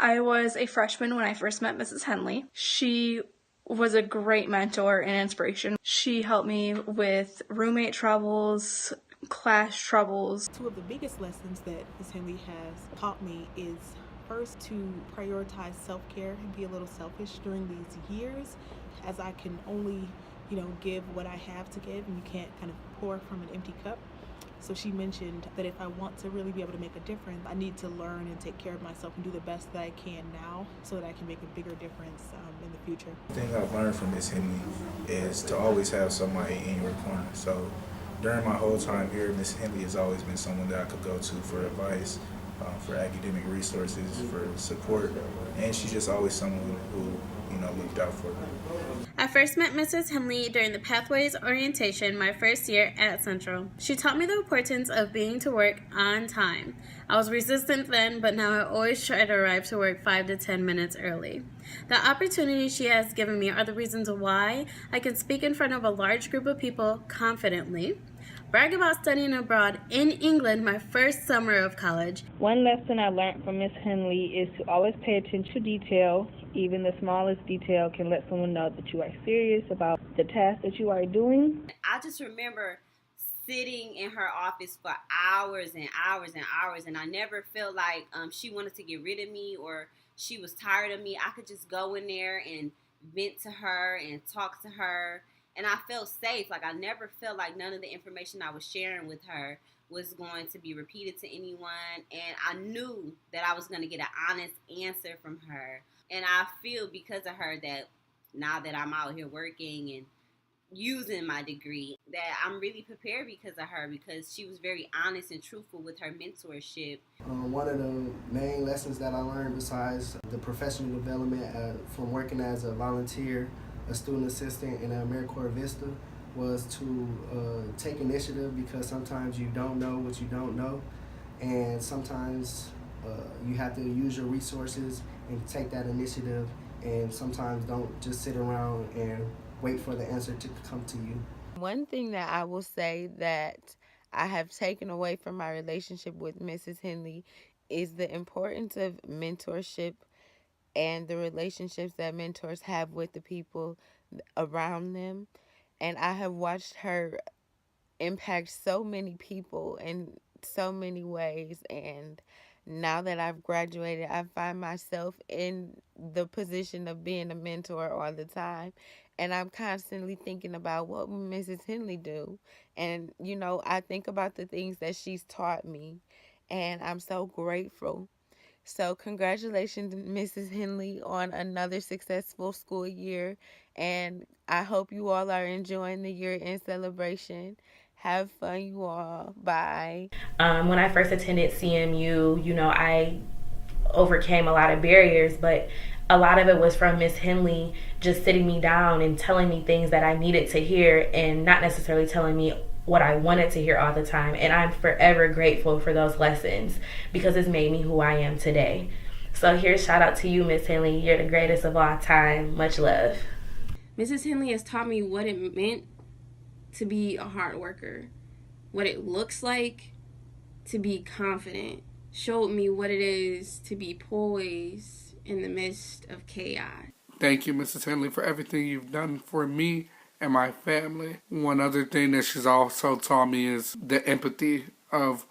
I was a freshman when I first met Mrs. Henley. She was a great mentor and inspiration. She helped me with roommate troubles, class troubles. Two of the biggest lessons that Ms. Henley has taught me is first to prioritize self-care and be a little selfish during these years, as I can only, give what I have to give, and you can't kind of pour from an empty cup. So she mentioned that if I want to really be able to make a difference, I need to learn and take care of myself and do the best that I can now so that I can make a bigger difference in the future. The thing I've learned from Miss Henley is to always have somebody in your corner. So during my whole time here, Miss Henley has always been someone that I could go to for advice, for academic resources, for support, and she's just always someone who looked out for me. I first met Mrs. Henley during the Pathways orientation my first year at Central. She taught me the importance of being to work on time. I was resistant then, but now I always try to arrive to work 5 to 10 minutes early. The opportunities she has given me are the reasons why I can speak in front of a large group of people confidently, brag about studying abroad in England my first summer of college. One lesson I learned from Miss Henley is to always pay attention to detail. Even the smallest detail can let someone know that you are serious about the task that you are doing. I just remember sitting in her office for hours and hours and hours, and I never felt like she wanted to get rid of me or she was tired of me. I could just go in there and vent to her and talk to her, and I felt safe. Like, I never felt like none of the information I was sharing with her was going to be repeated to anyone, and I knew that I was going to get an honest answer from her. And I feel because of her that now that I'm out here working and using my degree, that I'm really prepared because of her, because she was very honest and truthful with her mentorship. One of the main lessons that I learned, besides the professional development from working as a volunteer, a student assistant in AmeriCorps Vista, was to take initiative, because sometimes you don't know what you don't know, and sometimes you have to use your resources and take that initiative, and sometimes don't just sit around and wait for the answer to come to you. One thing that I will say that I have taken away from my relationship with Mrs. Henley is the importance of mentorship and the relationships that mentors have with the people around them. And I have watched her impact so many people in so many ways, and now that I've graduated, I find myself in the position of being a mentor all the time. And I'm constantly thinking about what would Mrs. Henley do. And, I think about the things that she's taught me. And I'm so grateful. So congratulations, Mrs. Henley, on another successful school year. And I hope you all are enjoying the year-end celebration. Have fun, you all. Bye. When I first attended CMU, I overcame a lot of barriers, but a lot of it was from Miss Henley just sitting me down and telling me things that I needed to hear, and not necessarily telling me what I wanted to hear all the time. And I'm forever grateful for those lessons, because it's made me who I am today. So here's shout out to you, Miss Henley. You're the greatest of all time. Much love. Mrs. Henley has taught me what it meant to be a hard worker, what it looks like to be confident, showed me what it is to be poised in the midst of chaos. Thank you, Mrs. Henley, for everything you've done for me and my family. One other thing that she's also taught me is the empathy of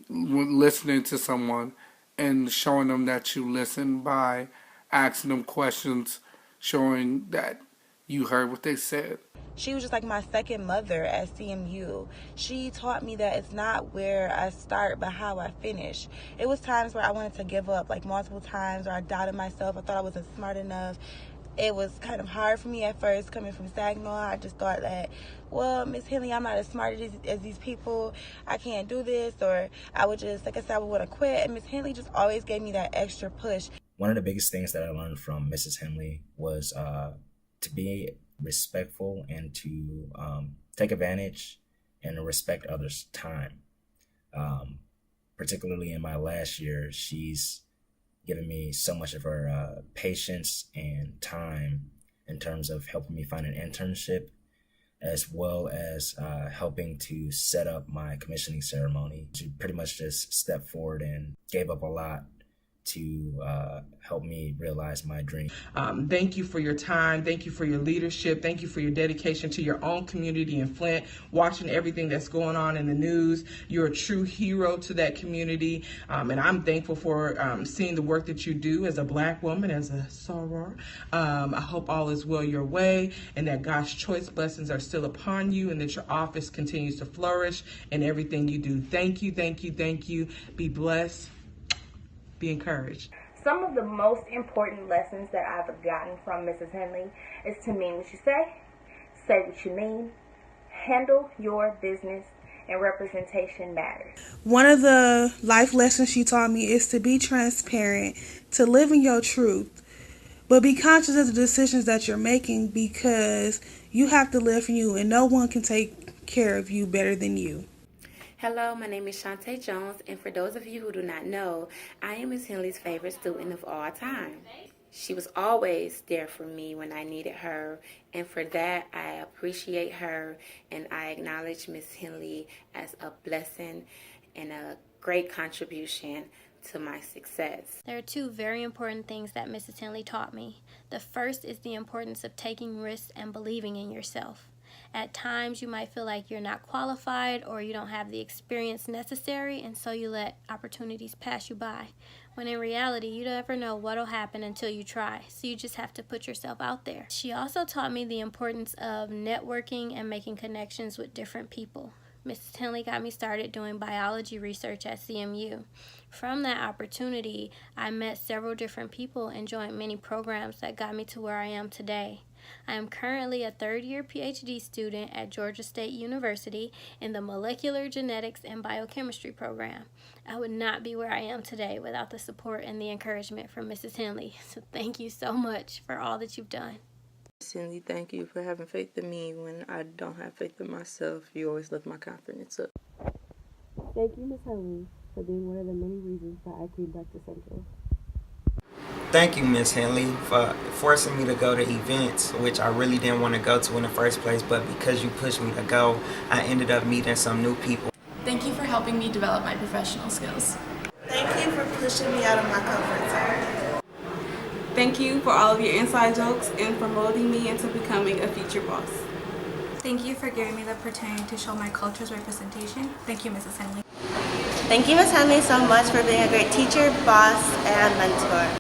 listening to someone and showing them that you listen by asking them questions, showing that you heard what they said. She was just like my second mother at CMU. She taught me that it's not where I start, but how I finish. It was times where I wanted to give up, like multiple times, or I doubted myself. I thought I wasn't smart enough. It was kind of hard for me at first coming from Saginaw. I just thought that, well, Miss Henley, I'm not as smart as these people. I can't do this. Or I would just, like I said, I would want to quit. And Miss Henley just always gave me that extra push. One of the biggest things that I learned from Mrs. Henley was to be respectful and to take advantage and respect others' time. Particularly in my last year, she's given me so much of her patience and time in terms of helping me find an internship, as well as helping to set up my commissioning ceremony. She pretty much just stepped forward and gave up a lot to help me realize my dream. Thank you for your time. Thank you for your leadership. Thank you for your dedication to your own community in Flint, watching everything that's going on in the news. You're a true hero to that community. And I'm thankful for seeing the work that you do as a Black woman, as a soror. I hope all is well your way and that God's choice blessings are still upon you and that your office continues to flourish in everything you do. Thank you, thank you, thank you. Be blessed. Be encouraged. Some of the most important lessons that I've gotten from Mrs. Henley is to mean what you say what you mean, handle your business, and representation matters. One of the life lessons she taught me is to be transparent, to live in your truth, but be conscious of the decisions that you're making because you have to live for you and no one can take care of you better than you. Hello, my name is Shantae Jones, and for those of you who do not know, I am Ms. Henley's favorite student of all time. She was always there for me when I needed her, and for that, I appreciate her, and I acknowledge Ms. Henley as a blessing and a great contribution to my success. There are two very important things that Mrs. Henley taught me. The first is the importance of taking risks and believing in yourself. At times, you might feel like you're not qualified or you don't have the experience necessary, and so you let opportunities pass you by. When in reality, you never know what'll happen until you try, so you just have to put yourself out there. She also taught me the importance of networking and making connections with different people. Mrs. Henley got me started doing biology research at CMU. From that opportunity, I met several different people and joined many programs that got me to where I am today. I am currently a third-year PhD student at Georgia State University in the Molecular Genetics and Biochemistry program. I would not be where I am today without the support and the encouragement from Mrs. Henley. So thank you so much for all that you've done. Cindy, thank you for having faith in me when I don't have faith in myself. You always lift my confidence up. Thank you, Ms. Henley, for being one of the many reasons that I came back to Central. Thank you, Ms. Henley, for forcing me to go to events, which I really didn't want to go to in the first place, but because you pushed me to go, I ended up meeting some new people. Thank you for helping me develop my professional skills. Thank you for pushing me out of my comfort zone. Thank you for all of your inside jokes and for molding me into becoming a future boss. Thank you for giving me the opportunity to show my culture's representation. Thank you, Mrs. Henley. Thank you, Ms. Henley, so much for being a great teacher, boss, and mentor.